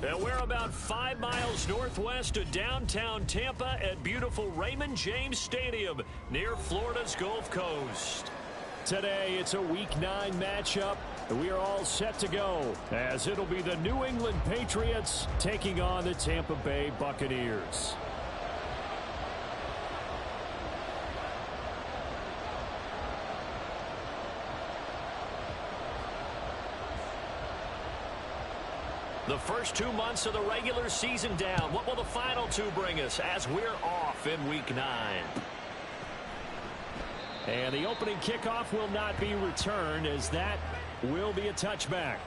And we're about 5 miles northwest of downtown Tampa at beautiful Raymond James Stadium near Florida's Gulf Coast. Today, it's a Week 9 matchup. We are all set to go, as it'll be the New England Patriots taking on the Tampa Bay Buccaneers. The first 2 months of the regular season down. What will the final 2 bring us as we're off in Week 9? And the opening kickoff will not be returned, as that will be a touchback.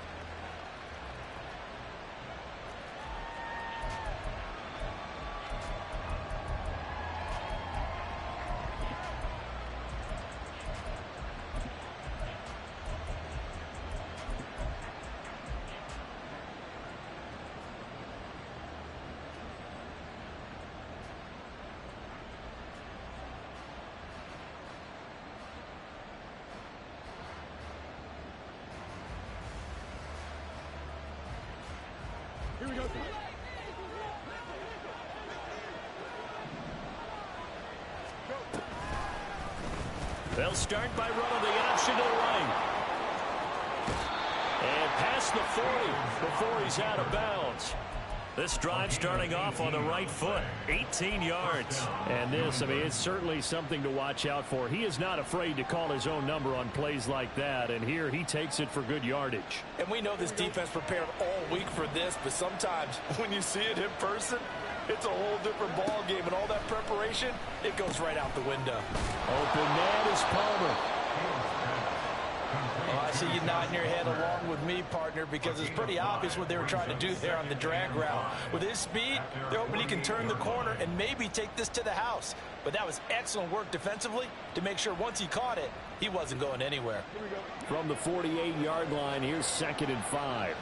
Here we go. They'll start by running the option to the right. And past the 40 before he's out of bounds. This drive starting off on the right foot, 18 yards. And this, I mean, it's certainly something to watch out for. He is not afraid to call his own number on plays like that, and here he takes it for good yardage. And we know this defense prepared all week for this, but sometimes when you see it in person, it's a whole different ball game, and all that preparation, it goes right out the window. Open man is Palmer. Well, I see you nodding your head along with me, partner, because it's pretty obvious what they were trying to do there on the drag route. With his speed, they're hoping he can turn the corner and maybe take this to the house. But that was excellent work defensively to make sure once he caught it, he wasn't going anywhere. From the 48-yard line, here's 2nd and 5.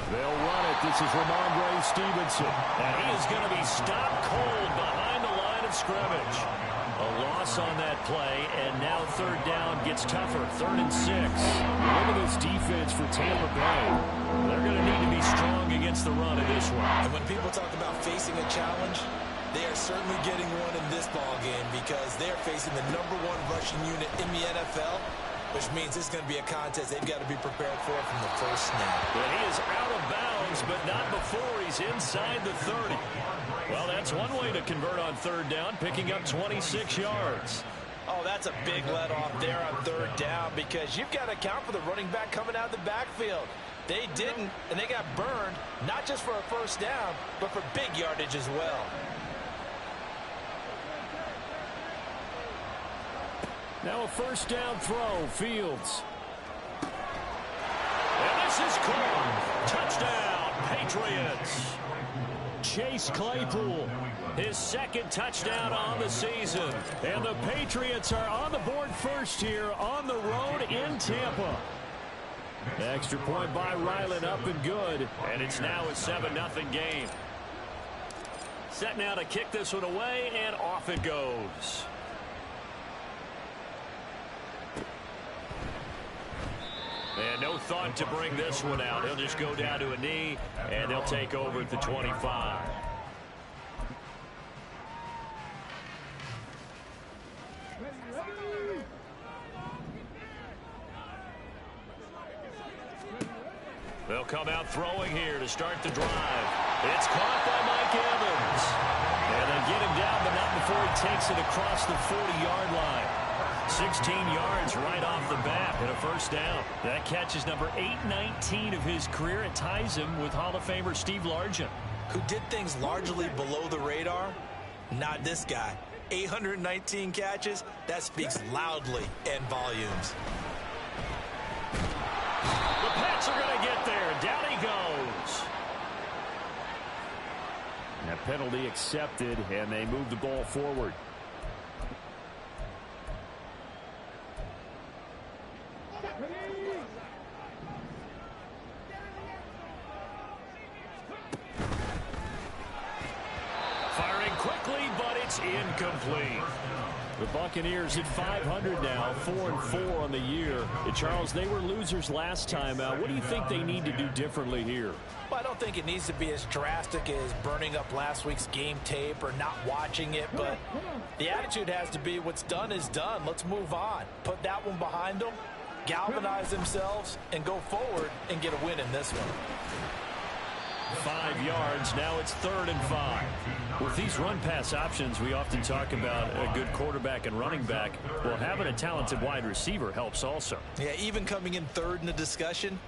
They'll run it. This is Ramondre Stevenson. And he is going to be stopped cold behind the line of scrimmage. A loss on that play, and now 3rd down gets tougher. 3rd and 6. Look at this defense for Tampa Bay. They're going to need to be strong against the run in this one. And when people talk about facing a challenge, they are certainly getting one in this ball game because they're facing the #1 rushing unit in the NFL, which means it's going to be a contest they've got to be prepared for from the first snap. But he is out of bounds, but not before he's inside the 30. Well, that's one way to convert on 3rd down, picking up 26 yards. Oh, that's a big let off there on 3rd down because you've got to account for the running back coming out of the backfield. They didn't, and they got burned, not just for a 1st down, but for big yardage as well. Now a 1st down throw, Fields. And this is caught. Touchdown, Patriots. Chase Claypool, his 2nd touchdown on the season. And the Patriots are on the board first here on the road in Tampa. Extra point by Ryland, up and good. And it's now a 7-0 game. Set now to kick this one away, and off it goes. And no thought to bring this one out. He'll just go down to a knee, and they'll take over at the 25. They'll come out throwing here to start the drive. It's caught by Mike Evans. And they get him down, but not before he takes it across the 40-yard line. 16 yards right off the bat and a first down. That catch is number 819 of his career. It ties him with Hall of Famer Steve Largent, who did things largely below the radar. Not this guy. 819 catches, that speaks loudly in volumes. The Pats are going to get there. Down he goes. That penalty accepted, and they move the ball forward. Firing quickly, but it's incomplete. The Buccaneers at 500 now, 4-4 on the year. And Charles, they were losers last time out. What do you think they need to do differently here? Well, I don't think it needs to be as drastic as burning up last week's game tape or not watching it, but the attitude has to be what's done is done. Let's move on. Put that one behind them, galvanize themselves, and go forward and get a win in this one. 5 yards. Now it's 3rd and 5. With these run-pass options, we often talk about a good quarterback and running back. Well, having a talented wide receiver helps also. Yeah, even coming in third in the discussion,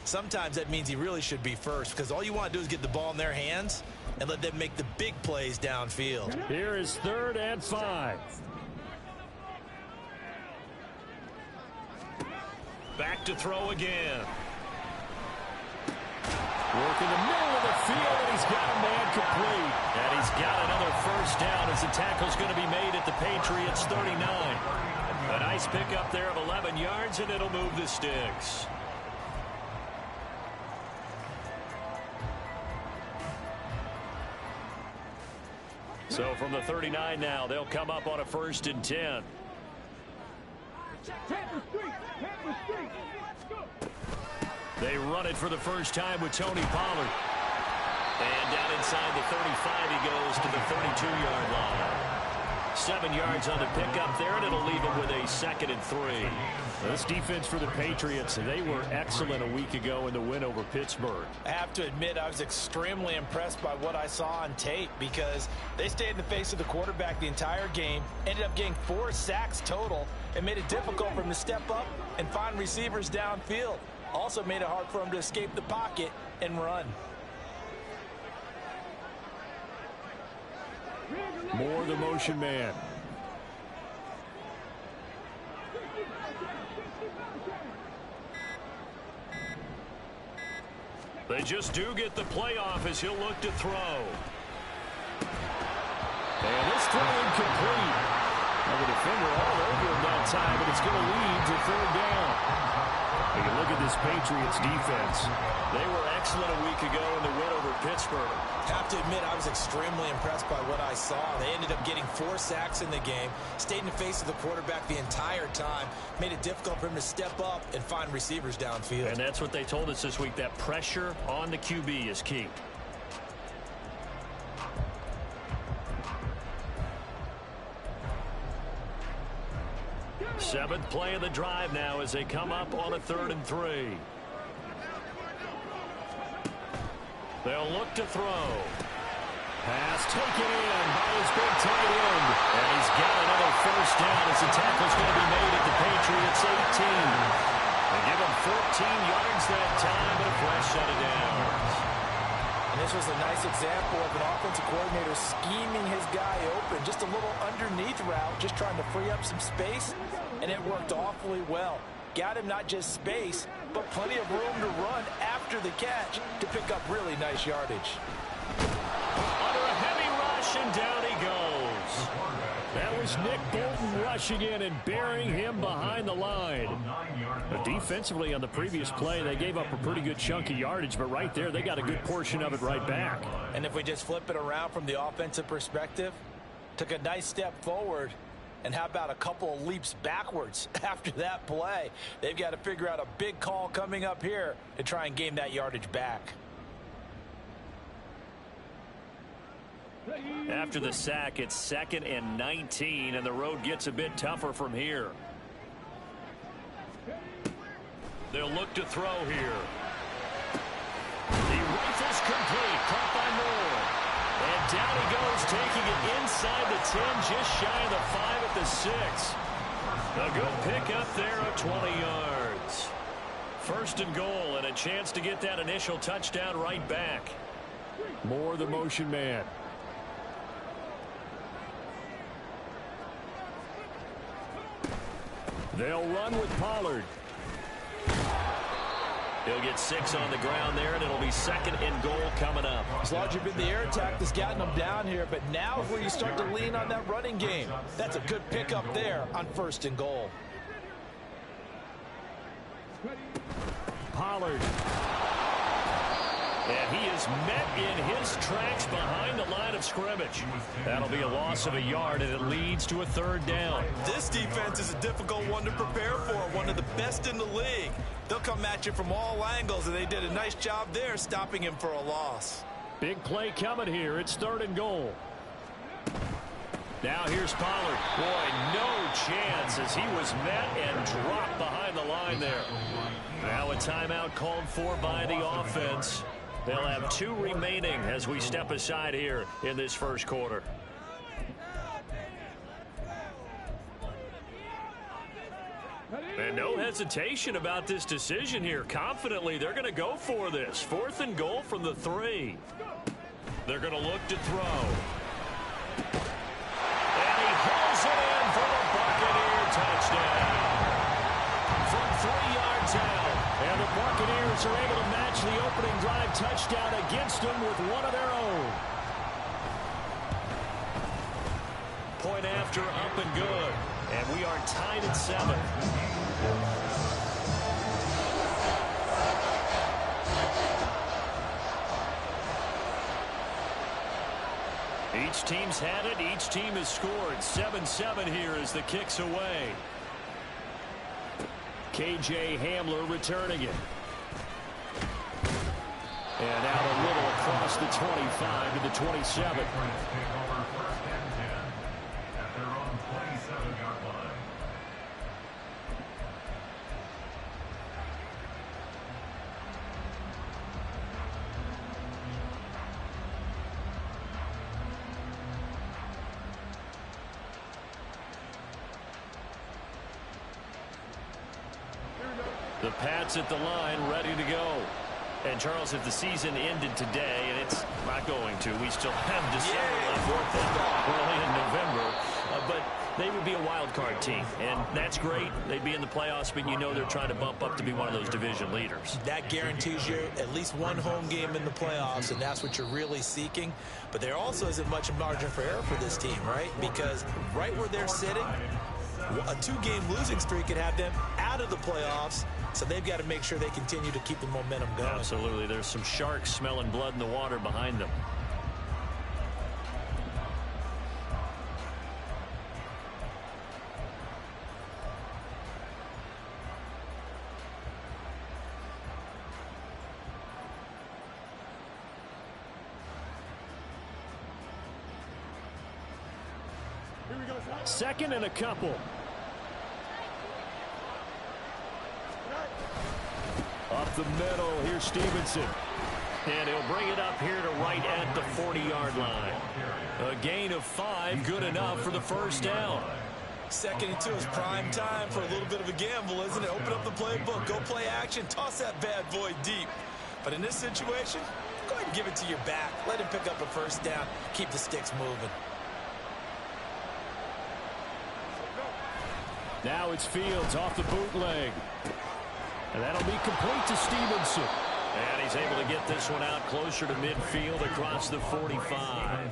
sometimes that means he really should be first, because all you want to do is get the ball in their hands and let them make the big plays downfield. Here is 3rd and 5. Back to throw again. Work in the middle of the field, and he's got a man complete. And he's got another first down as the tackle's going to be made at the Patriots 39. A nice pickup there of 11 yards, and it'll move the sticks. So from the 39 now, they'll come up on a 1st and 10. They run it for the first time with Tony Pollard. And down inside the 35, he goes to the 32-yard line. 7 yards on the pickup there, and it'll leave him with a 2nd and 3. This defense for the Patriots, they were excellent a week ago in the win over Pittsburgh. I have to admit, I was extremely impressed by what I saw on tape, because they stayed in the face of the quarterback the entire game, ended up getting 4 sacks total, and made it difficult for him to step up and find receivers downfield. Also made it hard for him to escape the pocket and run. More the motion man. They just do get the playoff as he'll look to throw. And this throw incomplete. Now the defender all over him that time, but it's going to lead to 3rd down. You can look at this Patriots defense. They were excellent a week ago in the win over Pittsburgh. Have to admit, I was extremely impressed by what I saw. They ended up getting 4 sacks in the game, stayed in the face of the quarterback the entire time, made it difficult for him to step up and find receivers downfield. And that's what they told us this week, that pressure on the QB is key. Seventh play of the drive now as they come up on a 3rd and 3. They'll look to throw. Pass taken in by his big tight end. And he's got another first down as the tackle's going to be made at the Patriots 18. They give him 14 yards that time, but a fresh set of downs. And this was a nice example of an offensive coordinator scheming his guy open. Just a little underneath route, just trying to free up some space, and it worked awfully well. Got him not just space, but plenty of room to run after the catch to pick up really nice yardage. Under a heavy rush, and down he goes. That was Nick Bolton rushing in and burying him behind the line. But defensively on the previous play, they gave up a pretty good chunk of yardage, but right there, they got a good portion of it right back. And if we just flip it around from the offensive perspective, took a nice step forward, and how about a couple of leaps backwards after that play? They've got to figure out a big call coming up here to try and gain that yardage back. After the sack, it's 2nd and 19, and the road gets a bit tougher from here. They'll look to throw here. The rifle's complete, caught by Moore. And down he goes, taking it inside the 10, just shy of the 5 at the 6. A good pickup there of 20 yards. First and goal, and a chance to get that initial touchdown right back. More the motion man. They'll run with Pollard. He'll get 6 on the ground there, and it'll be second and goal coming up. As long as you've been the air attack that's gotten them down here, but now is where you start to lean on that running game. That's a good pickup there on first and goal. Pollard. And he is met in his tracks behind the line of scrimmage. That'll be a loss of a yard, and it leads to a third down. This defense is a difficult one to prepare for, one of the best in the league. They'll come at you from all angles, and they did a nice job there stopping him for a loss. Big play coming here. It's third and goal. Now here's Pollard. Boy, no chance as he was met and dropped behind the line there. Now a timeout called for by the offense. They'll have 2 remaining as we step aside here in this first quarter. And no hesitation about this decision here. Confidently, they're going to go for this. 4th and goal from the 3. They're going to look to throw. And he hauls it in for the Buccaneer touchdown. From 3 yards out. And the Buccaneers are able to match the opening drive touchdown against them with one of their own. Point after, up and good. And we are tied at 7. Each team's had it. Each team has scored. 7-7 here as the kick's away. K.J. Hamler returning it. And out a little across the 25 to the 27. The Pats at the line, ready to go. And, Charles, if the season ended today, and it's not going to, we still have December left early in November, but they would be a wild card team, and that's great. They'd be in the playoffs, but you know they're trying to bump up to be one of those division leaders. That guarantees you at least one home game in the playoffs, and that's what you're really seeking. But there also isn't much margin for error for this team, right? Because right where they're sitting, a 2-game losing streak could have them out of the playoffs. So they've got to make sure they continue to keep the momentum going. Absolutely. There's some sharks smelling blood in the water behind them. Second and a couple. Up the middle, here's Stevenson. And he'll bring it up here to right at the 40-yard line. A gain of 5, good enough for the first down. 2nd and 2 is prime time for a little bit of a gamble, isn't it? Open up the playbook, go play action, toss that bad boy deep. But in this situation, go ahead and give it to your back. Let him pick up a first down, keep the sticks moving. Now it's Fields off the bootleg. And that'll be complete to Stevenson. And he's able to get this one out closer to midfield across the 45.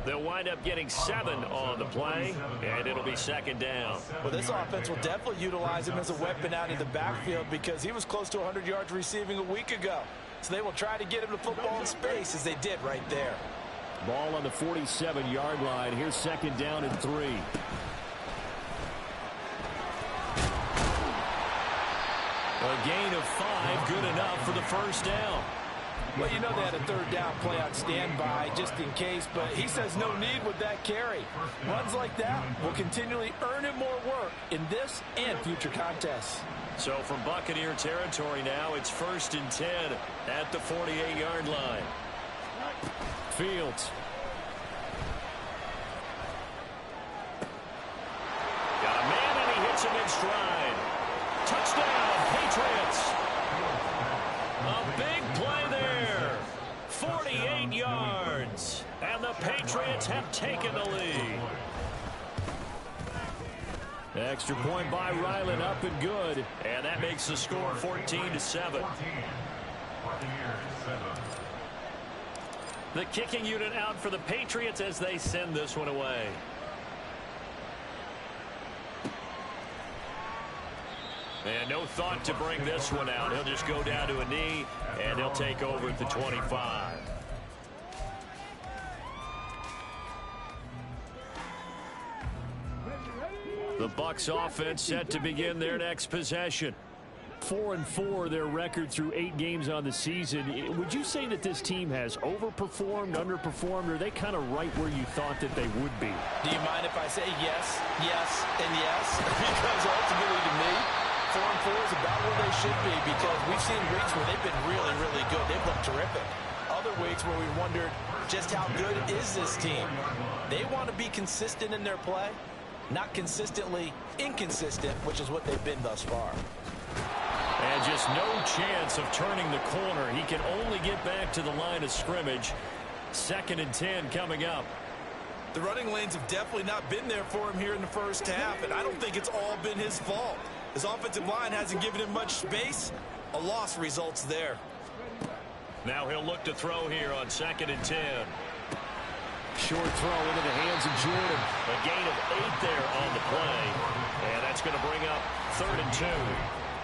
They'll wind up getting 7 on the play, and it'll be second down. Well, this offense will definitely utilize him as a weapon out in the backfield because he was close to 100 yards receiving a week ago. So they will try to get him the football in space as they did right there. Ball on the 47-yard line. Here's second down and 3. A gain of 5, good enough for the first down. Well, you know they had a third down play on standby just in case, but he says no need with that carry. Runs like that will continually earn him more work in this and future contests. So from Buccaneer territory now, it's 1st and 10 at the 48-yard line. Fields. Got a man, and he Touchdown, Patriots. A big play there. 48 yards. And the Patriots have taken the lead. Extra point by Ryland, up and good. And that makes the score 14-7. The kicking unit out for the Patriots as they send this one away. And no thought to bring this one out. He'll just go down to a knee, and he'll take over at the 25. The Bucs offense set to begin their next possession. 4-4 their record through 8 games on the season. Would you say that this team has overperformed, underperformed, or are they kind of right where you thought that they would be? Do you mind if I say yes, yes, and yes? Because ultimately to me, 4-4 is about where they should be, because we've seen weeks where they've been really, really good. They've looked terrific. Other weeks where we wondered just how good is this team. They want to be consistent in their play, not consistently inconsistent, which is what they've been thus far. And just no chance of turning the corner. He can only get back to the line of scrimmage. 2nd and 10 coming up. The running lanes have definitely not been there for him here in the first half, and I don't think it's all been his fault. His offensive line hasn't given him much space. A loss results there. Now he'll look to throw here on 2nd and 10. Short throw into the hands of Jordan. A gain of 8 there on the play. And that's going to bring up 3rd and 2.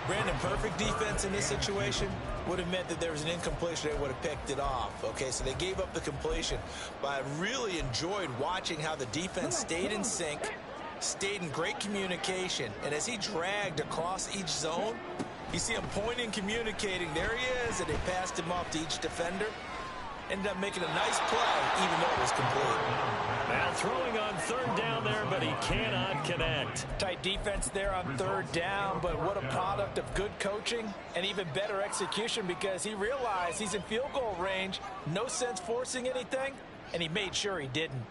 Brandon, perfect defense in this situation would have meant that there was an incompletion. They would have picked it off. Okay, so they gave up the completion. But I really enjoyed watching how the defense stayed in sync, stayed in great communication. And as he dragged across each zone, you see him pointing, communicating. There he is, and they passed him off to each defender. Ended up making a nice play, even though it was complete. Now throwing on 3rd down there, but he cannot connect. Tight defense there on 3rd down, but what a product of good coaching and even better execution, because he realized he's in field goal range, no sense forcing anything, and he made sure he didn't.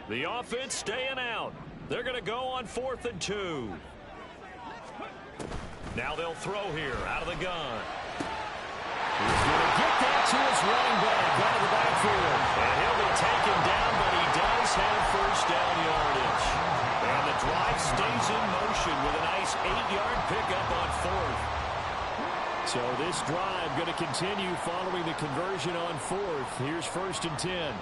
The offense staying out. They're going to go on 4th and 2. Now they'll throw here out of the gun. He's going to get that to his running back out of the backfield. And he'll be taken down, but he does have 1st down yardage. And the drive stays in motion with a nice 8-yard pickup on 4th. So this drive going to continue following the conversion on 4th. Here's 1st and 10.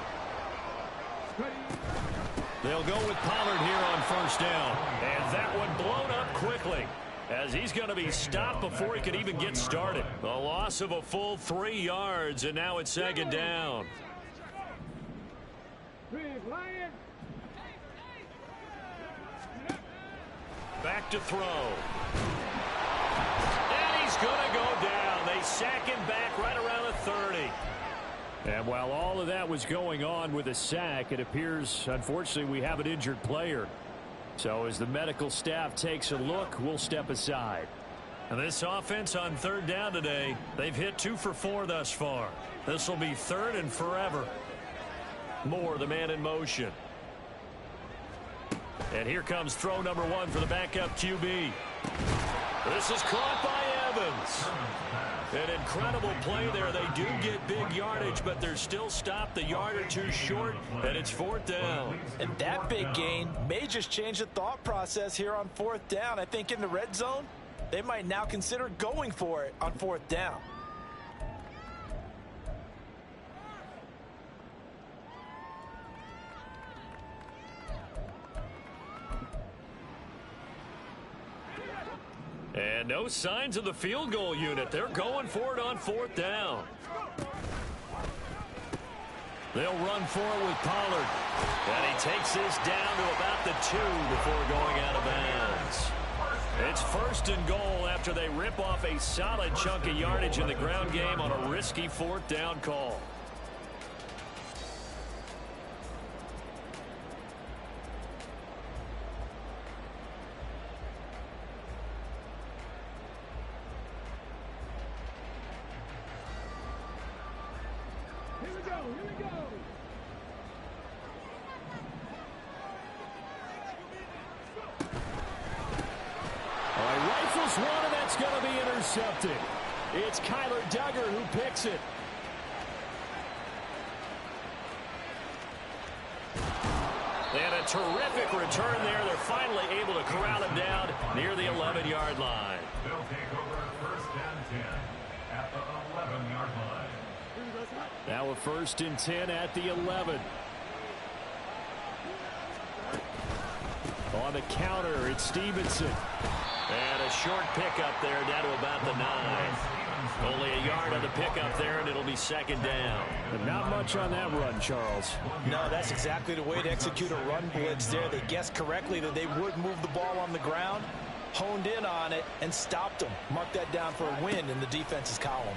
They'll go with Pollard here on 1st down. And that one blown up quickly, as he's going to be stopped before he could even get started. A loss of a full 3 yards, and now it's 2nd down. Back to throw. And he's going to go down. They sack him back right around the 30. And while all of that was going on with a sack, it appears, unfortunately, we have an injured player. So as the medical staff takes a look, we'll step aside. And this offense on 3rd down today, they've hit 2 for 4 thus far. This will be 3rd and forever. Moore, the man in motion. And here comes throw number 1 for the backup QB. This is caught by Evans. An incredible play there. They do get big yardage, but they're still stopped a yard or 2 short, and it's 4th down. And that big gain may just change the thought process here on 4th down. I think in the red zone, they might now consider going for it on 4th down. And no signs of the field goal unit. They're going for it on 4th down. They'll run for it with Pollard. And he takes this down to about the 2 before going out of bounds. It's 1st and goal after they rip off a solid chunk of yardage in the ground game on a risky 4th down call. throws one, and that's going to be intercepted. It's Kyler Duggar who picks it. And a terrific return there. They're finally able to corral him down near the 11-yard line. They'll take over first and 10 at the 11-yard line. Now a 1st and 10 at the 11. On the counter, it's Stevenson. And a short pickup there down to about the 9. Only a yard on the pickup there, and it'll be 2nd down. But not much on that run, Charles. No, that's exactly the way to execute a run blitz there. They guessed correctly that they would move the ball on the ground, honed in on it, and stopped them. Mark that down for a win in the defense's column.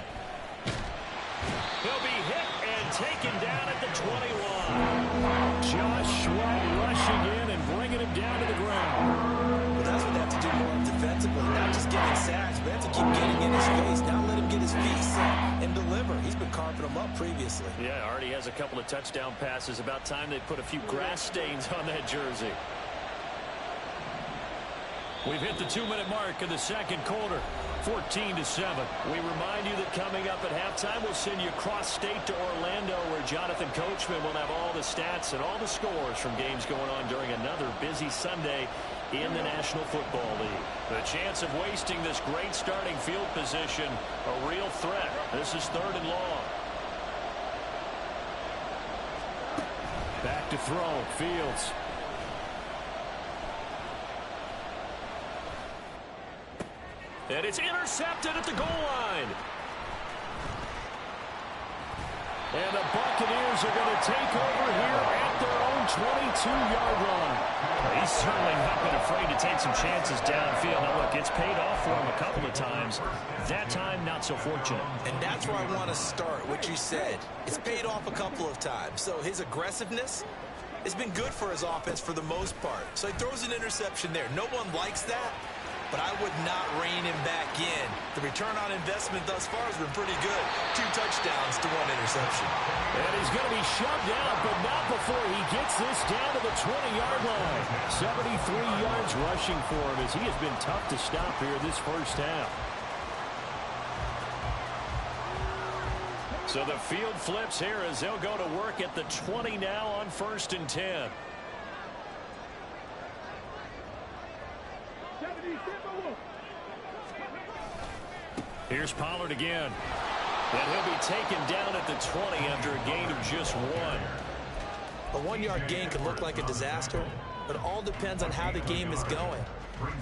He'll be hit and taken down at the 21. Josh Sweat rushing in and bringing him down to the ground. Well, that's what they have to do more defensively. Not just getting sacks, but they have to keep getting in his face. Now let him get his feet set and deliver. He's been carving them up previously. Yeah, already has a couple of touchdown passes. About time they put a few grass stains on that jersey. We've hit the 2-minute mark in the 2nd quarter. 14-7. We remind you that coming up at halftime, we'll send you cross-state to Orlando, where Jonathan Coachman will have all the stats and all the scores from games going on during another busy Sunday in the National Football League. The chance of wasting this great starting field position, a real threat. This is 3rd and long. Back to throw, Fields. And it's intercepted at the goal line. And the Buccaneers are going to take over here at their own 22-yard line. He's certainly not been afraid to take some chances downfield. Now, look, it's paid off for him a couple of times. That time, not so fortunate. And that's where I want to start, what you said. It's paid off a couple of times. So his aggressiveness has been good for his offense for the most part. So he throws an interception there. No one likes that, but I would not rein him back in. The return on investment thus far has been pretty good. 2 touchdowns to 1 interception. And he's going to be shoved out, but not before he gets this down to the 20-yard line. 73 yards rushing for him, as he has been tough to stop here this first half. So the field flips here as they'll go to work at the 20 now on 1st and 10. Here's Pollard again. And he'll be taken down at the 20 after a gain of just 1. A 1-yard gain can look like a disaster, but it all depends on how the game is going.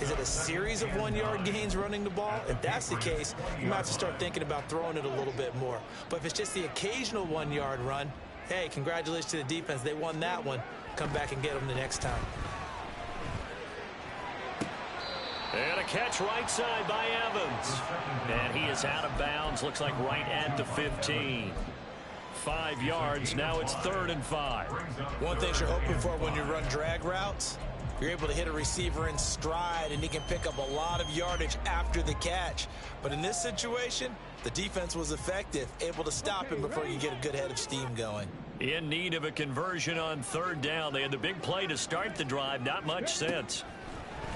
Is it a series of 1-yard gains running the ball? If that's the case, you might have to start thinking about throwing it a little bit more. But if it's just the occasional 1-yard run, hey, congratulations to the defense. They won that one. Come back and get them the next time. And a catch right side by Evans. And he is out of bounds. Looks like right at the 15. 5 yards. Now it's 3rd and 5. One thing you're hoping for when you run drag routes, you're able to hit a receiver in stride, and he can pick up a lot of yardage after the catch. But in this situation, the defense was effective, able to stop him before you get a good head of steam going. In need of a conversion on 3rd down. They had the big play to start the drive. Not much sense.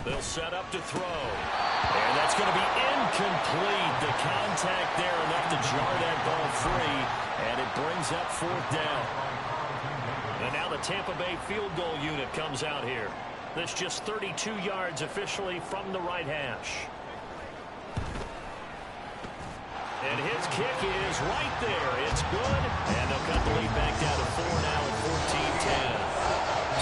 They'll set up to throw. And that's going to be incomplete. The contact there enough to jar that ball free. And it brings up 4th down. And now the Tampa Bay field goal unit comes out here. That's just 32 yards officially from the right hash. And his kick is right there. It's good. And they'll cut the lead back down to 4 now at 14-10.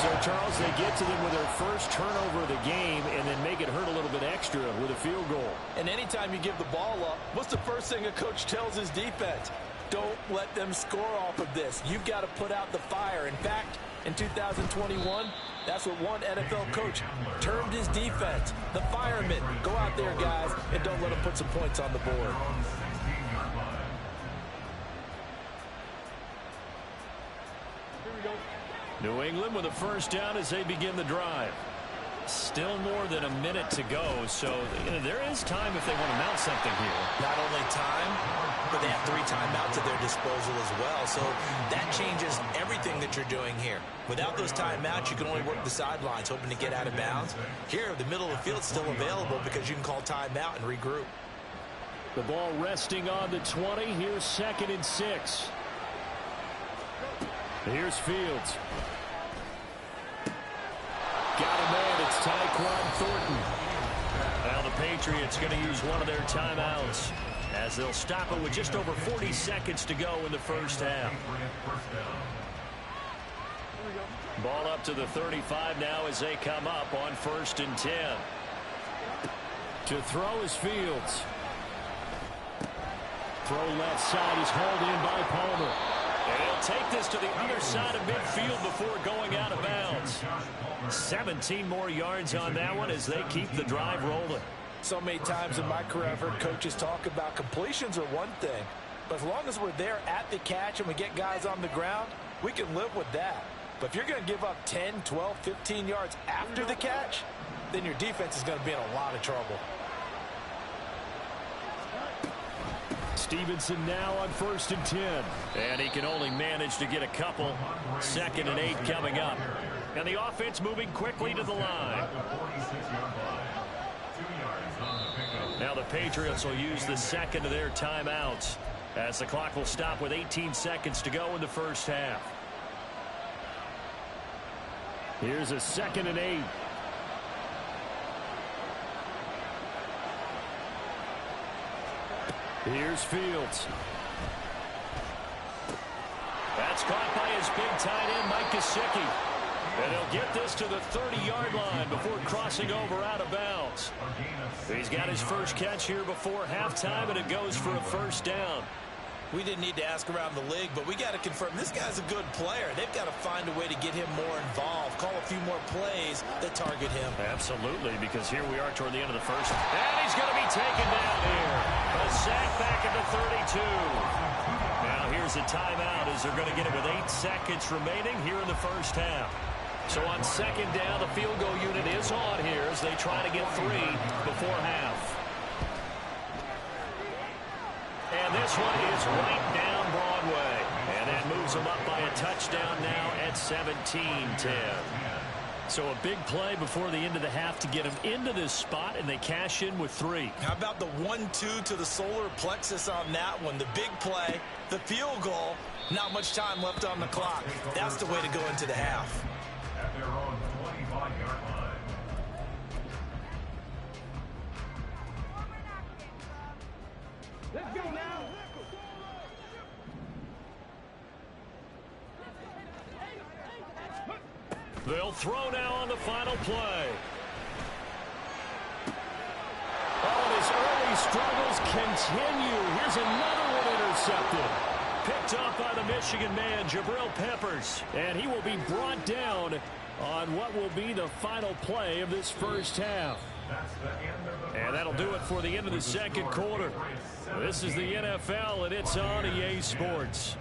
So, Charles, they get to them with their first turnover of the game and then make it hurt a little bit extra with a field goal. And anytime you give the ball up, what's the first thing a coach tells his defense? Don't let them score off of this. You've got to put out the fire. In fact, in 2021, that's what one NFL coach termed his defense. The firemen. Go out there, guys, and don't let them put some points on the board. New England with a first down as they begin the drive. Still more than a minute to go, so there is time if they want to mount something here. Not only time, but they have 3 timeouts at their disposal as well, so that changes everything that you're doing here. Without those timeouts, you can only work the sidelines, hoping to get out of bounds. Here, the middle of the field is still available because you can call timeout and regroup. The ball resting on the 20. Here's 2nd and 6. Here's Fields. Got a man. It's Tyquan Thornton. Now the Patriots going to use one of their timeouts as they'll stop it with just over 40 seconds to go in the first half. Ball up to the 35 now as they come up on 1st and 10. To throw is Fields. Throw left side is hauled in by Palmer. And he'll take this to the other side of midfield before going out of bounds. 17 more yards on that one as they keep the drive rolling. So many times in my career I've heard coaches talk about completions are one thing, but as long as we're there at the catch and we get guys on the ground, we can live with that. But if you're going to give up 10, 12, 15 yards after the catch, then your defense is going to be in a lot of trouble. Stevenson now on 1st and 10. And he can only manage to get a couple. 2nd and 8 coming up. And the offense moving quickly to the line. Now the Patriots will use the 2nd of their timeouts as the clock will stop with 18 seconds to go in the first half. Here's a 2nd and 8. Here's Fields. That's caught by his big tight end, Mike Gesicki. And he'll get this to the 30-yard line before crossing over out of bounds. He's got his first catch here before halftime, and it goes for a 1st down. We didn't need to ask around the league, but we got to confirm this guy's a good player. They've got to find a way to get him more involved, call a few more plays that target him. Absolutely, because here we are toward the end of the first. And he's going to be taken down here. A sack back at the 32. Now here's a timeout as they're going to get it with 8 seconds remaining here in the first half. So on 2nd down, the field goal unit is on here as they try to get 3 before half. And this one is right down Broadway. And that moves them up by a touchdown now at 17-10. So a big play before the end of the half to get them into this spot, and they cash in with 3. How about the 1-2 to the solar plexus on that one? The big play, the field goal, not much time left on the clock. That's the way to go into the half. At their own 25-yard line. Let's go now. They'll throw now on the final play. Oh, his early struggles continue. Here's another one intercepted. Picked off by the Michigan man, Jabril Peppers. And he will be brought down on what will be the final play of this first half. And that'll do it for the end of the 2nd quarter. This is the NFL, and it's on EA Sports.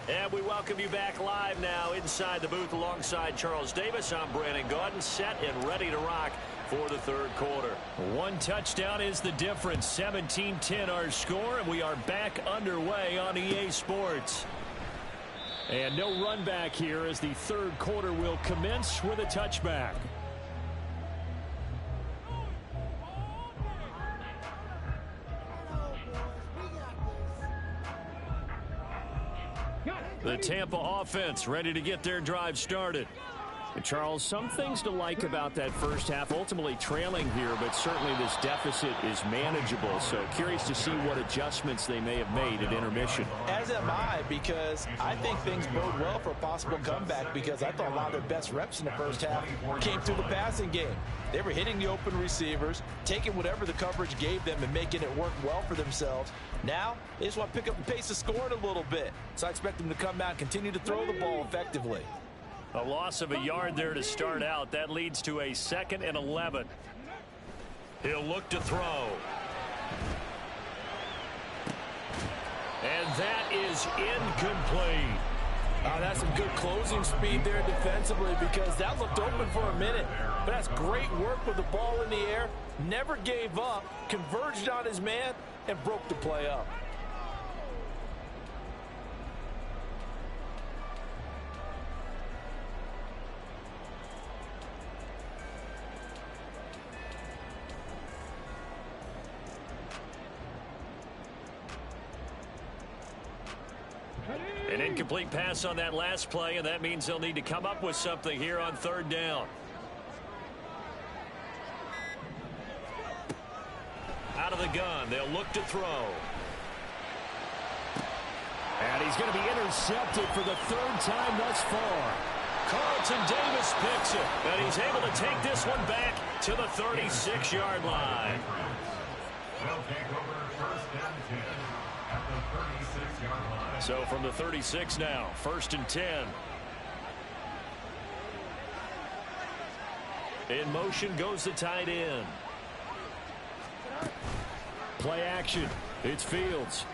And we welcome you back live now inside the booth alongside Charles Davis. I'm Brandon Gaudin, set and ready to rock for the 3rd quarter. 1 touchdown is the difference. 17-10 our score, and we are back underway on EA Sports. And no run back here as the 3rd quarter will commence with a touchback. The Tampa offense ready to get their drive started. And Charles, some things to like about that first half. Ultimately trailing here, but certainly this deficit is manageable. So curious to see what adjustments they may have made at intermission. As am I, because I think things bode well for a possible comeback, because I thought a lot of their best reps in the first half came through the passing game. They were hitting the open receivers, taking whatever the coverage gave them and making it work well for themselves. Now, they just want to pick up the pace of scoring a little bit. So I expect them to come out and continue to throw the ball effectively. A loss of a yard there to start out. That leads to a 2nd and 11. He'll look to throw. And that is incomplete. That's some good closing speed there defensively, because that looked open for a minute. But that's great work with the ball in the air. Never gave up, converged on his man, and broke the play up. An incomplete pass on that last play, and that means they'll need to come up with something here on 3rd down. Out of the gun, they'll look to throw. And he's going to be intercepted for the 3rd time thus far. Carlton Davis picks it, and he's able to take this one back to the 36-yard line. They'll take over 1st and 10 at the 36-yard line. So from the 36 now, 1st and 10. In motion goes the tight end. Play action. It's Fields.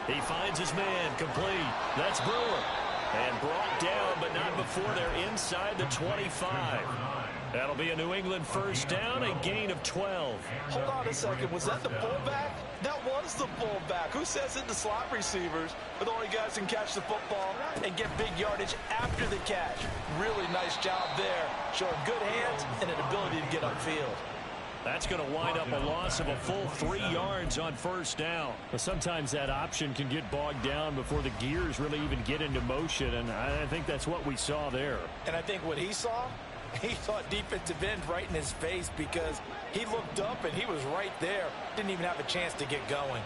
He finds his man, complete. That's Brewer. And brought down, but not before they're inside the 25. That'll be a New England 1st down, a gain of 12. Hold on a second. Was that the fullback? That was the fullback. Who says it to slot receivers? But only guys can catch the football and get big yardage after the catch. Really nice job there, showing good hands and an ability to get upfield. That's going to wind up a loss of a full 3 yards on 1st down. But sometimes that option can get bogged down before the gears really even get into motion, and I think that's what we saw there. And I think what he saw, he saw defensive end right in his face, because he looked up and he was right there. Didn't even have a chance to get going.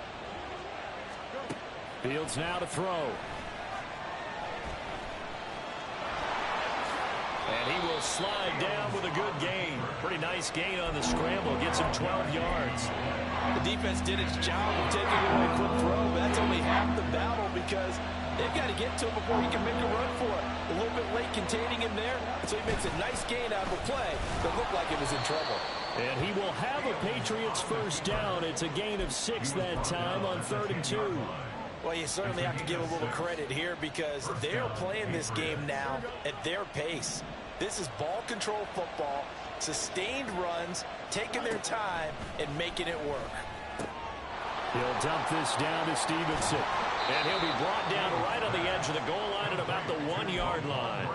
Fields now to throw. And he will slide down with a good gain. Pretty nice gain on the scramble. Gets him 12 yards. The defense did its job of taking away a quick throw, but that's only half the battle, because they've got to get to him before he can make a run for it. A little bit late containing him there, so he makes a nice gain out of the play, but looked like it was in trouble. And he will have a Patriots 1st down. It's a gain of 6 that time on 3rd and 2. Well, you certainly have to give a little credit here, because they're playing this game now at their pace. This is ball control football, sustained runs, taking their time, and making it work. He'll dump this down to Stevenson. And he'll be brought down right on the edge of the goal line at about the 1-yard line.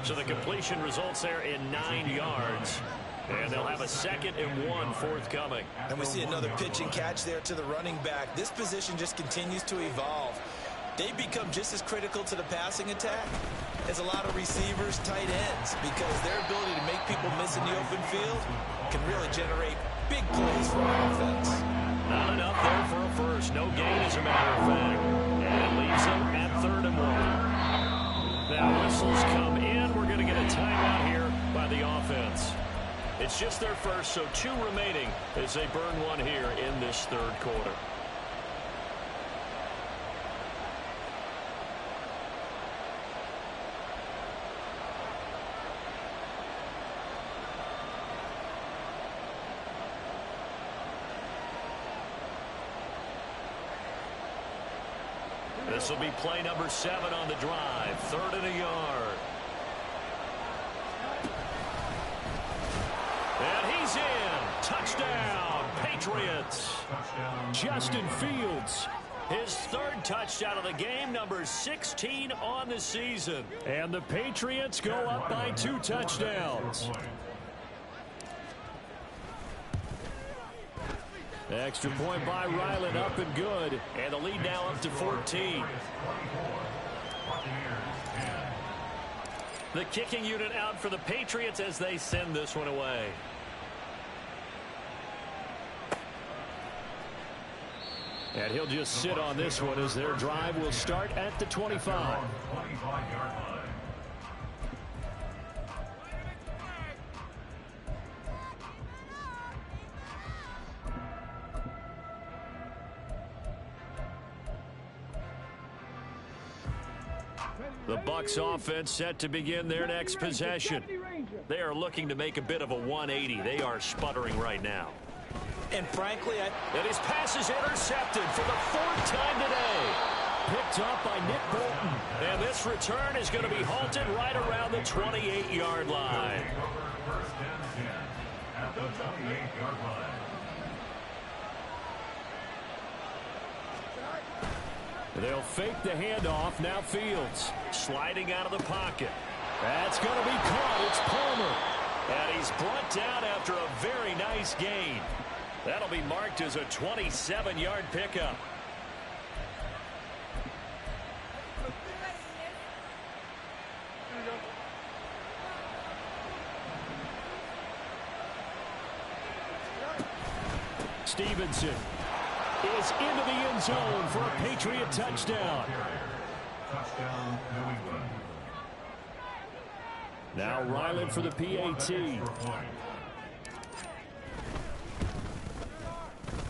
So the completion results there in 9 yards. And they'll have a 2nd and 1 forthcoming. And we see another pitch and catch there to the running back. This position just continues to evolve. They become just as critical to the passing attack as a lot of receivers, tight ends, because their ability to make people miss in the open field can really generate big plays for our offense. Not enough there for a first. No gain, as a matter of fact. And it leaves them at 3rd and 1. Now whistles come in. We're going to get a timeout here by the offense. It's just their first, so 2 remaining as they burn one here in this 3rd quarter. This will be play number 7 on the drive. 3rd and a yard. And he's in. Touchdown, Patriots. Justin Fields, his 3rd touchdown of the game, number 16 on the season. And the Patriots go up by 2 touchdowns. Extra point by Ryland, up and good. And the lead now up to 14. The kicking unit out for the Patriots as they send this one away. And he'll just sit on this one as their drive will start at the 25. The Bucs offense set to begin their next possession. They are looking to make a bit of a 180. They are sputtering right now. And frankly, and his pass is intercepted for the 4th time today. Picked up by Nick Bolton. And this return is going to be halted right around the 28-yard line. First and 10 at the 28-yard line. They'll fake the handoff. Now Fields Sliding out of the pocket. That's going to be caught. It's Palmer. And he's brought down after a very nice gain. That'll be marked as a 27-yard pickup. Stevenson is into the end zone for a Patriot touchdown. Touchdown, New England. Now Ryland for the PAT.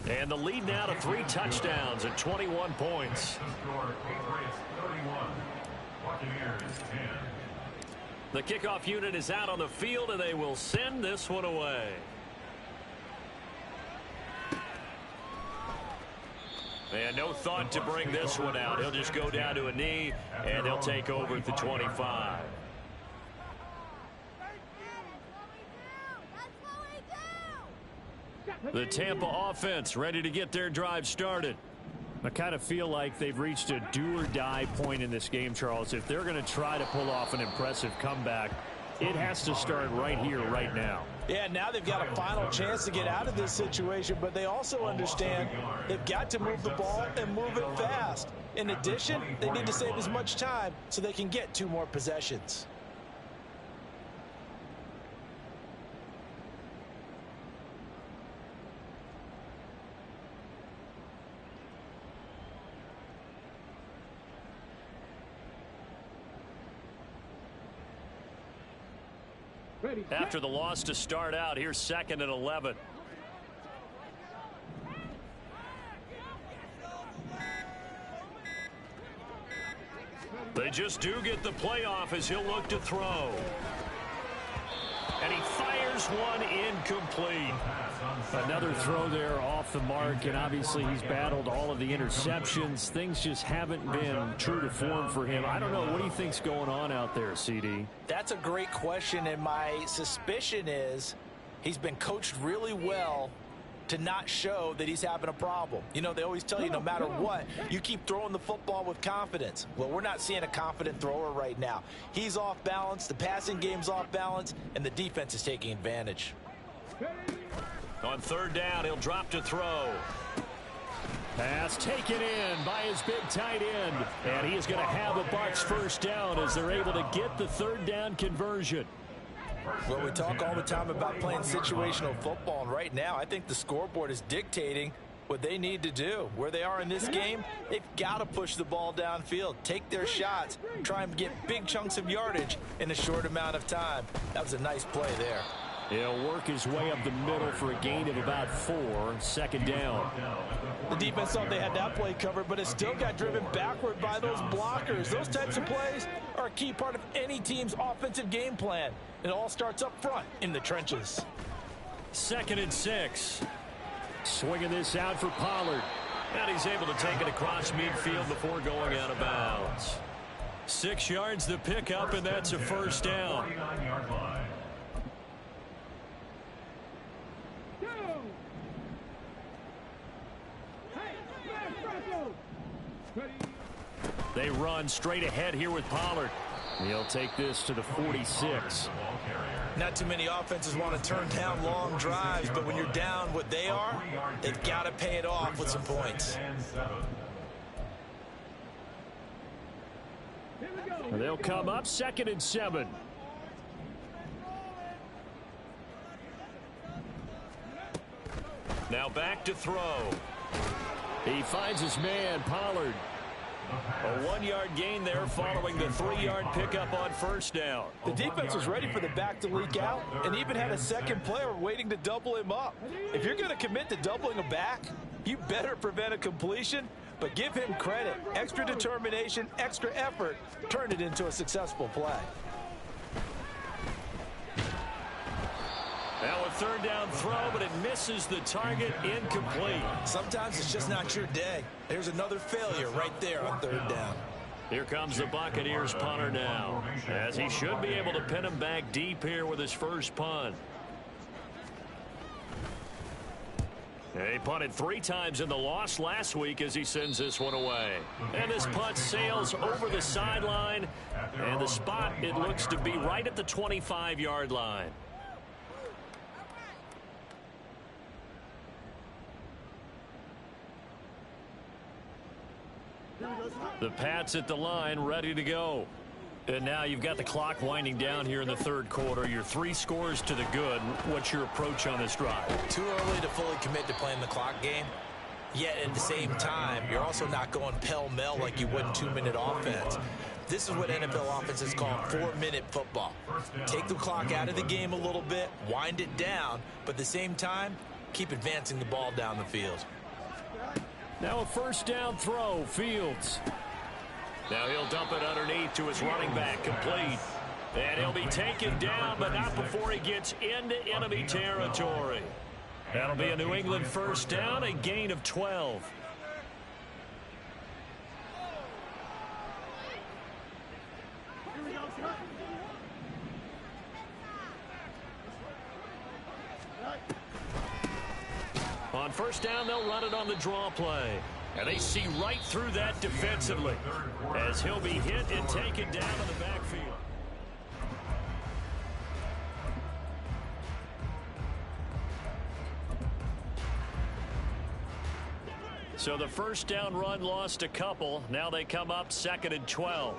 And the lead now to 3 touchdowns and 21 points. The score, Patriots 31, Buccaneers 10. The kickoff unit is out on the field, and they will send this one away. And no thought to bring this one out. He'll just go down to a knee, and he'll take over at the 25. The Tampa offense ready to get their drive started. I kind of feel like they've reached a do-or-die point in this game, Charles. If they're going to try to pull off an impressive comeback, it has to start right here, right now. Yeah, now they've got a final chance to get out of this situation, but they also understand they've got to move the ball and move it fast. In addition, they need to save as much time so they can get 2 more possessions. After the loss to start out, here's 2nd and 11. They just do get the playoff as he'll look to throw. And he fires one incomplete. Another throw there off the mark, and obviously he's battled all of the interceptions. Things just haven't been true to form for him. I don't know. What do you think's going on out there, CD? That's a great question, and my suspicion is he's been coached really well to not show that he's having a problem. You know, they always tell you no matter what, you keep throwing the football with confidence. Well, we're not seeing a confident thrower right now. He's off balance, the passing game's off balance, and the defense is taking advantage. On 3rd down, he'll drop to throw. Pass taken in by his big tight end. And he is going to have a Bucs first down as they're able to get the 3rd down conversion. Well, we talk all the time about playing situational football, and right now I think the scoreboard is dictating what they need to do. Where they are in this game, they've got to push the ball downfield, take their shots, try and get big chunks of yardage in a short amount of time. That was a nice play there. He'll work his way up the middle for a gain of about 4, 2nd down. The defense thought they had that play covered, but it still got driven backward by those blockers. Those types of plays are a key part of any team's offensive game plan. It all starts up front in the trenches. 2nd and 6. Swinging this out for Pollard. And he's able to take it across midfield before going out of bounds. 6 yards the pickup, and that's a first down. They run straight ahead here with Pollard. He'll take this to the 46. Not too many offenses want to turn down long drives, but when you're down what they are, they've got to pay it off with some points. They'll come up 2nd and 7. Now back to throw. He finds his man, Pollard. A 1-yard gain there following the 3-yard pickup on first down. The defense was ready for the back to leak out and even had a second player waiting to double him up. If you're going to commit to doubling a back, you better prevent a completion, but give him credit. Extra determination, extra effort, turned it into a successful play. Now a third down throw, but it misses the target, incomplete. Sometimes it's just not your day. There's another failure right there on third down. Here comes the Buccaneers punter now, as he should be able to pin him back deep here with his first punt. He punted 3 times in the loss last week as he sends this one away. And this punt sails over the sideline, and the spot, it looks to be right at the 25-yard line. The Pats at the line, ready to go. And now you've got the clock winding down here in the third quarter. You're 3 scores to the good. What's your approach on this drive? Too early to fully commit to playing the clock game. Yet at the same time, you're also not going pell-mell like you would in 2-minute offense. This is what NFL offenses call 4-minute football. Take the clock out of the game a little bit, wind it down, but at the same time, keep advancing the ball down the field. Now a first down throw, Fields. Now he'll dump it underneath to his running back, complete. And he'll be taken down, but not before he gets into enemy territory. That'll be a New England first down, a gain of 12. On first down, they'll run it on the draw play. And they see right through that defensively as he'll be hit and taken down in the backfield. So the first down run lost a couple. Now they come up 2nd and 12.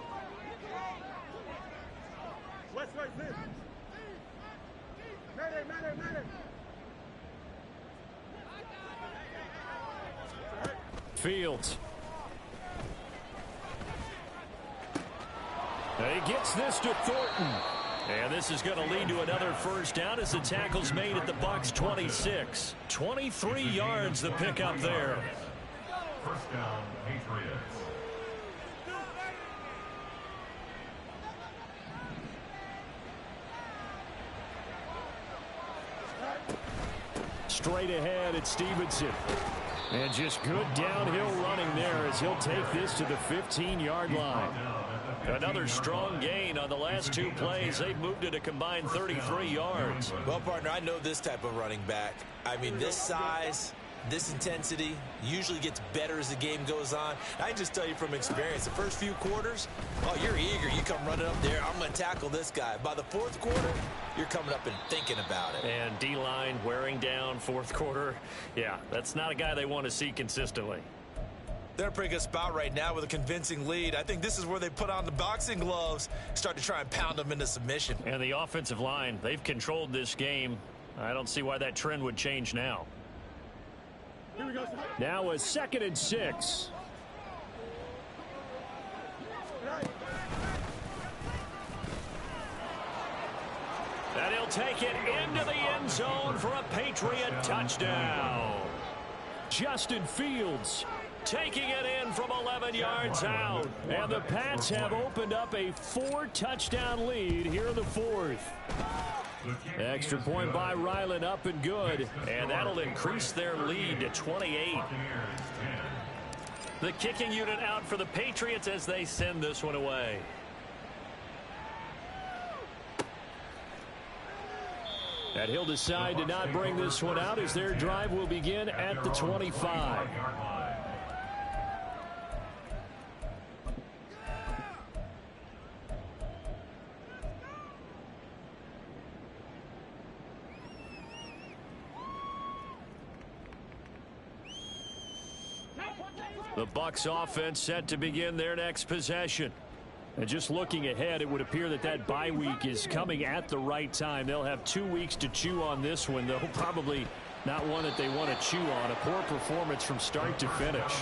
Fields. And he gets this to Thornton. And this is going to lead to another first down as the tackle's made at the Bucs 26. 23 yards the pickup there. First down, Patriots. Straight ahead at Stevenson. And just good downhill running there as he'll take this to the 15-yard line. Another strong gain on the last 2 plays. They've moved it a combined 33 yards. Well, partner, I know this type of running back. I mean, this size, this intensity usually gets better as the game goes on. I can just tell you from experience, the first few quarters, oh, you're eager. You come running up there, I'm going to tackle this guy. By the 4th quarter, you're coming up and thinking about it. And D-line wearing down 4th quarter. Yeah, that's not a guy they want to see consistently. They're in a pretty good spot right now with a convincing lead. I think this is where they put on the boxing gloves, start to try and pound them into submission. And the offensive line, they've controlled this game. I don't see why that trend would change now. Now a 2nd and 6. And he'll take it into the end zone for a Patriot touchdown. Justin Fields taking it in from 11 yards out. And the Pats have opened up a 4-touchdown lead here in the 4th. Extra point by Ryland, up and good. And that'll increase their lead to 28. The kicking unit out for the Patriots as they send this one away. And he'll decide to not bring this one out as their drive will begin at the 25. The Bucs offense set to begin their next possession. And just looking ahead, it would appear that that bye week is coming at the right time. They'll have 2 weeks to chew on this one. They'll probably Not one that they want to chew on. A poor performance from start to finish.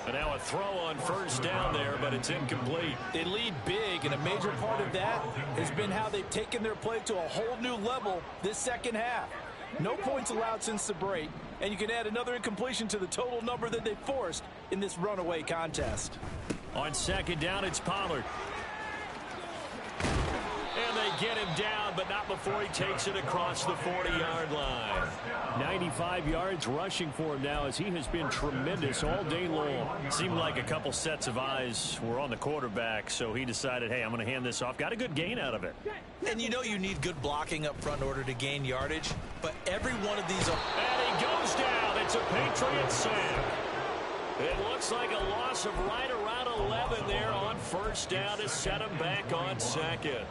And now a throw on first down there, but it's incomplete. They lead big, and a major part of that has been how they've taken their play to a whole new level this second half. No points allowed since the break, and you can add another incompletion to the total number that they forced in this runaway contest. On second down, it's Pollard. And they get him down, but not before he takes it across the 40-yard line. 95 yards rushing for him now, as he has been tremendous all day long. Seemed like a couple sets of eyes were on the quarterback, so he decided, hey, I'm going to hand this off. Got a good gain out of it. And you know you need good blocking up front in order to gain yardage, but every one of these are... And he goes down. It's a Patriot sack. It looks like a loss of right around 11 there on first down to set him back on second.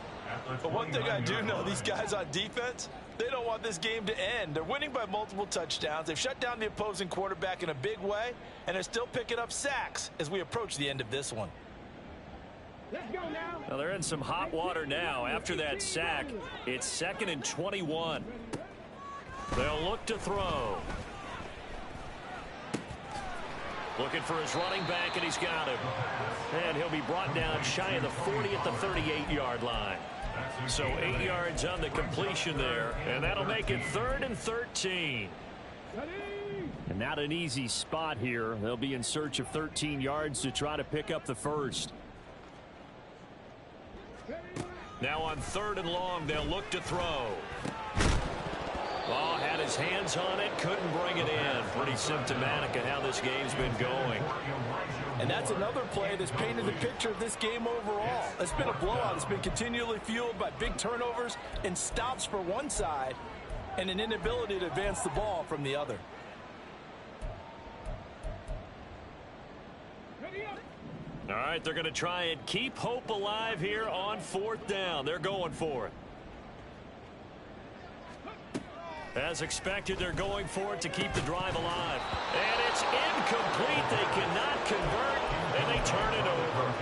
But one thing I do know, these guys on defense, they don't want this game to end. They're winning by multiple touchdowns. They've shut down the opposing quarterback in a big way, and they're still picking up sacks as we approach the end of this one. Let's go now. Well, they're in some hot water now. After that sack, it's 2nd and 21. They'll look to throw. Looking for his running back, and he's got him. And he'll be brought down shy of the 40 at the 38-yard line. So 8 yards on the completion there, and that'll make it 3rd and 13. And not an easy spot here. They'll be in search of 13 yards to try to pick up the first. Now on 3rd and long, they'll look to throw. Oh, had his hands on it, couldn't bring it in. Pretty symptomatic of how this game's been going. And that's another play that's painted the picture of this game overall. It's been a blowout. It's been continually fueled by big turnovers and stops for one side and an inability to advance the ball from the other. All right, they're going to try and keep hope alive here on 4th down. They're going for it. As expected, they're going for it to keep the drive alive. And it's incomplete. They cannot convert, and they turn it over.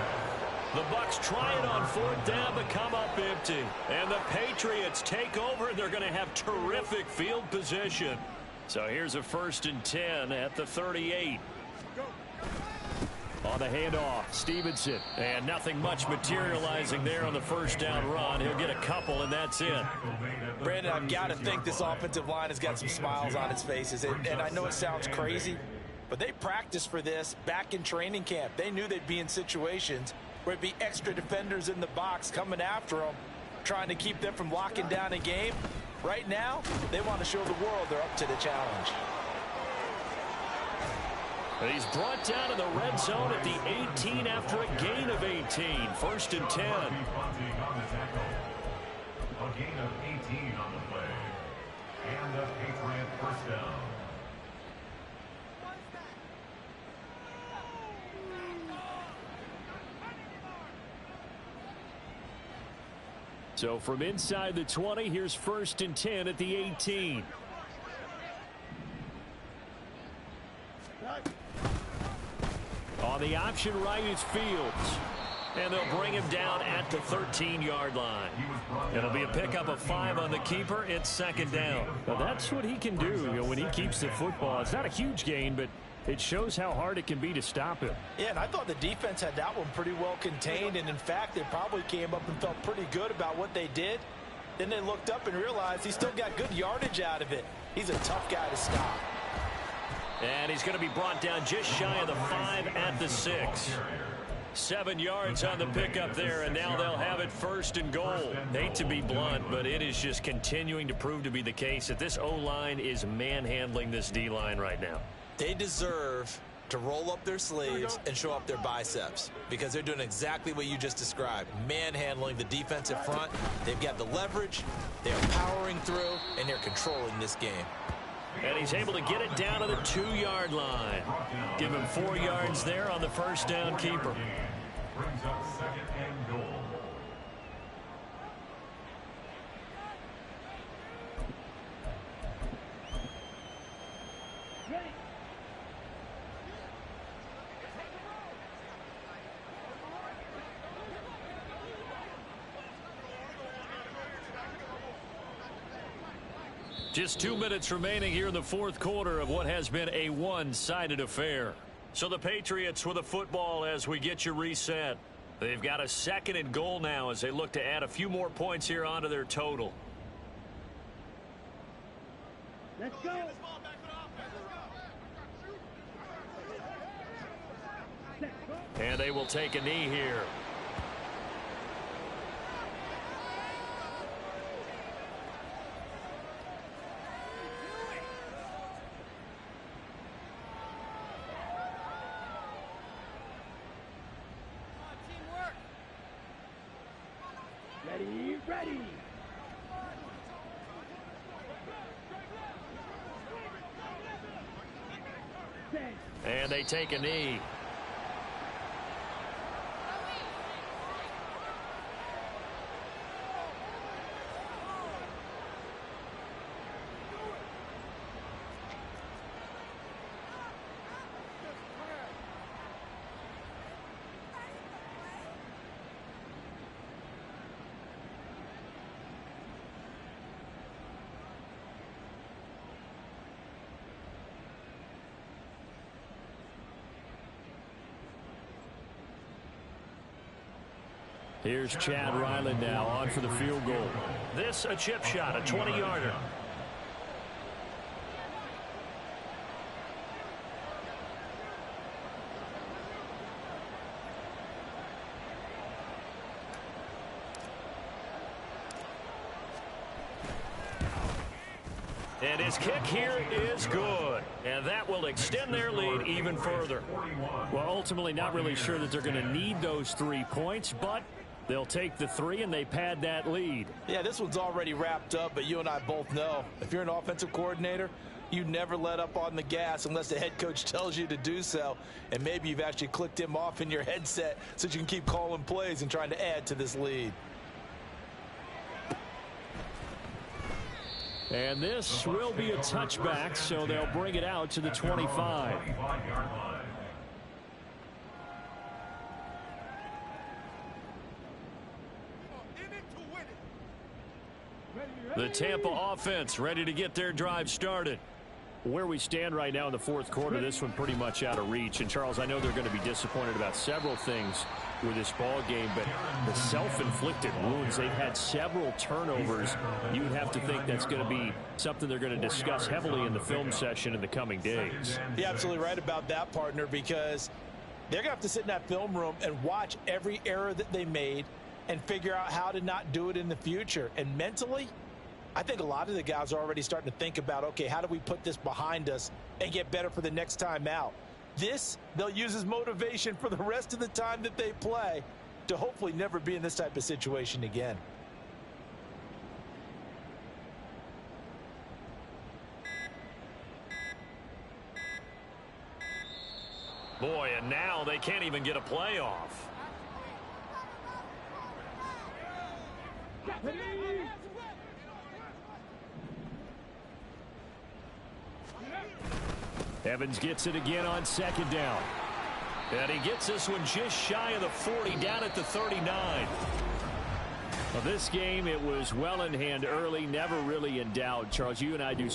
The Bucs try it on 4th down, but come up empty. And the Patriots take over, and they're going to have terrific field position. So here's a 1st and 10 at the 38. On the handoff, Stevenson. And nothing much materializing there on the first down run. He'll get a couple, and that's it. Brandon, I've got to think this offensive line has got some smiles on its faces. And I know it sounds crazy, but they practiced for this back in training camp. They knew they'd be in situations where it'd be extra defenders in the box coming after them, trying to keep them from locking down a game. Right now, they want to show the world they're up to the challenge. And he's brought down in the red zone at the 18 after a gain of 18. 1st and 10. A gain of 18 on the play. And a Patriot first down. So from inside the 20, here's 1st and 10 at the 18. On the option right is Fields. And they'll bring him down at the 13-yard line. It'll be a pickup of 5 on the keeper. It's 2nd down. Well, that's what he can do, when he keeps the football. It's not a huge gain, but it shows how hard it can be to stop him. Yeah, and I thought the defense had that one pretty well contained. And, in fact, they probably came up and felt pretty good about what they did. Then they looked up and realized he still got good yardage out of it. He's a tough guy to stop. And he's going to be brought down just shy of the 5 at the 6. 7 yards on the pickup there, and now they'll have it 1st and goal. Hate to be blunt, but it is just continuing to prove to be the case that this O-line is manhandling this D-line right now. They deserve to roll up their sleeves and show up their biceps because they're doing exactly what you just described, manhandling the defensive front. They've got the leverage, they're powering through, and they're controlling this game. And he's able to get it down to the 2-yard line. Give him 4 yards there on the first down keeper. Brings up 2nd and goal. Just 2 minutes remaining here in the fourth quarter of what has been a one-sided affair. So the Patriots with the football as we get you reset. They've got a 2nd and goal now as they look to add a few more points here onto their total. Let's go. And they will take a knee here. Ready. And they take a knee. Here's Chad Ryland now on for the field goal. This a chip shot, a 20-yarder. And his kick here is good. And that will extend their lead even further. Well, ultimately not really sure that they're going to need those 3 points, but they'll take the 3 and they pad that lead. Yeah, this one's already wrapped up, but you and I both know if you're an offensive coordinator, you never let up on the gas unless the head coach tells you to do so. And maybe you've actually clicked him off in your headset so you can keep calling plays and trying to add to this lead. And this will be a touchback, so they'll bring it out to the 25. The Tampa offense ready to get their drive started. Where we stand right now in the fourth quarter, this one pretty much out of reach. And, Charles, I know they're going to be disappointed about several things with this ball game, but the self-inflicted wounds, they've had several turnovers. You would have to think that's going to be something they're going to discuss heavily in the film session in the coming days. You're absolutely right about that, partner, because they're going to have to sit in that film room and watch every error that they made and figure out how to not do it in the future. And mentally, I think a lot of the guys are already starting to think about, okay, how do we put this behind us and get better for the next time out? This, they'll use as motivation for the rest of the time that they play to hopefully never be in this type of situation again. Boy, and now they can't even get a play off. Evans gets it again on 2nd down. And he gets this one just shy of the 40, down at the 39. Well, this game, it was well in hand early, never really in doubt. Charles, you and I do